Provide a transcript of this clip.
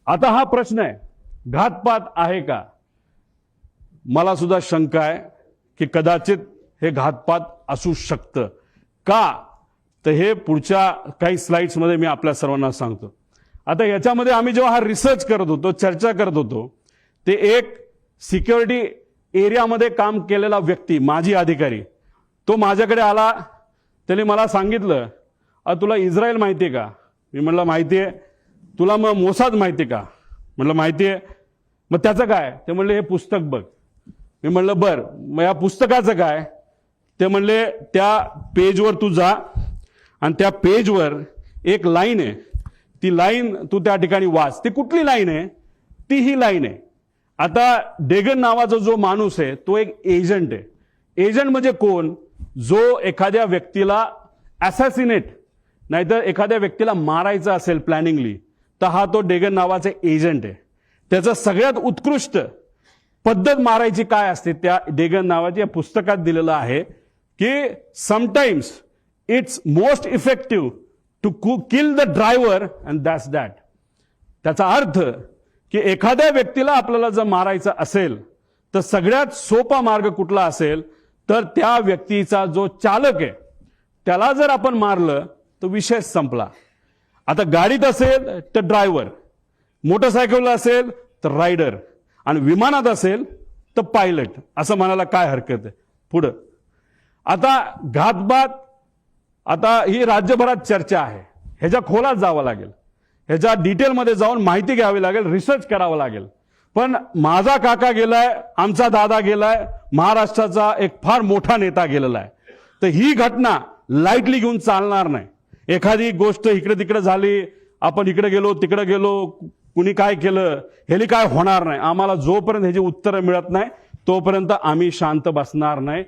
आता हा प्रश्न आहे, घातपात आहे का? मला सुद्धा शंका आहे की कदाचित हे घातपात असू शकतं. का? तर हे पुढच्या काही स्लाइड्समध्ये मी आपल्या सर्वांना सांगतो. आता याच्यामध्ये आम्ही जेव्हा हा रिसर्च करत होतो, चर्चा करत होतो, ते एक सिक्युरिटी एरियामध्ये काम केलेला व्यक्ती, माजी अधिकारी, तो माझ्याकडे आला. त्याने मला सांगितलं, तुला इस्रायल माहिती आहे का? मी म्हटलं माहिती आहे. तुला मग मोसाद माहिती आहे का? म्हटलं माहिती आहे. मग त्याचं काय? ते म्हणले हे पुस्तक बघ. मी म्हणलं बर, मग या पुस्तकाचं काय? ते म्हणले त्या पेजवर तू जा आणि त्या पेजवर एक लाईन आहे, ती लाईन तू त्या ठिकाणी वाच. ती कुठली लाईन आहे? ती ही लाईन आहे. आता डेगन नावाचा जो माणूस आहे तो एक एजंट आहे. एजंट म्हणजे कोण? जो एखाद्या व्यक्तीला असॅसिनेट नाहीतर एखाद्या व्यक्तीला मारायचं असेल प्लॅनिंगली, तर हा तो डेगन नावाचा एजंट आहे. त्याचं सगळ्यात उत्कृष्ट पद्धत मारायची काय असते त्या डेगन नावाच्या पुस्तकात दिलेलं आहे की sometimes it's most effective to kill the driver and that's that. त्याचा अर्थ की एखाद्या व्यक्तीला आपल्याला जर मारायचं असेल तर सगळ्यात सोपा मार्ग कुठला असेल तर त्या व्यक्तीचा जो चालक आहे त्याला जर आपण मारलं तर विषय संपला. आता गाडीत असेल तर ड्रायव्हर, मोटरसायकलला असेल तर रायडर आणि विमानात असेल तर पायलट, असं म्हणायला काय हरकत आहे. पुढं आता घातपात, आता ही राज्यभरात चर्चा आहे. ह्याच्या खोलात जावं लागेल, ह्याच्या डिटेलमध्ये जाऊन माहिती घ्यावी लागेल, रिसर्च करावं लागेल. पण माझा काका गेलाय, आमचा दादा गेलाय, महाराष्ट्राचा एक फार मोठा नेता गेलेला आहे. तर ही घटना लाईटली घेऊन चालणार नाही. एखादी गोष्ट इकडे तिकडे झाली, आपण इकडे गेलो तिकडे गेलो, कुणी काय केलं, ह्याली काय होणार नाही. आम्हाला जोपर्यंत ह्याची उत्तरं मिळत नाही तोपर्यंत आम्ही शांत बसणार नाही.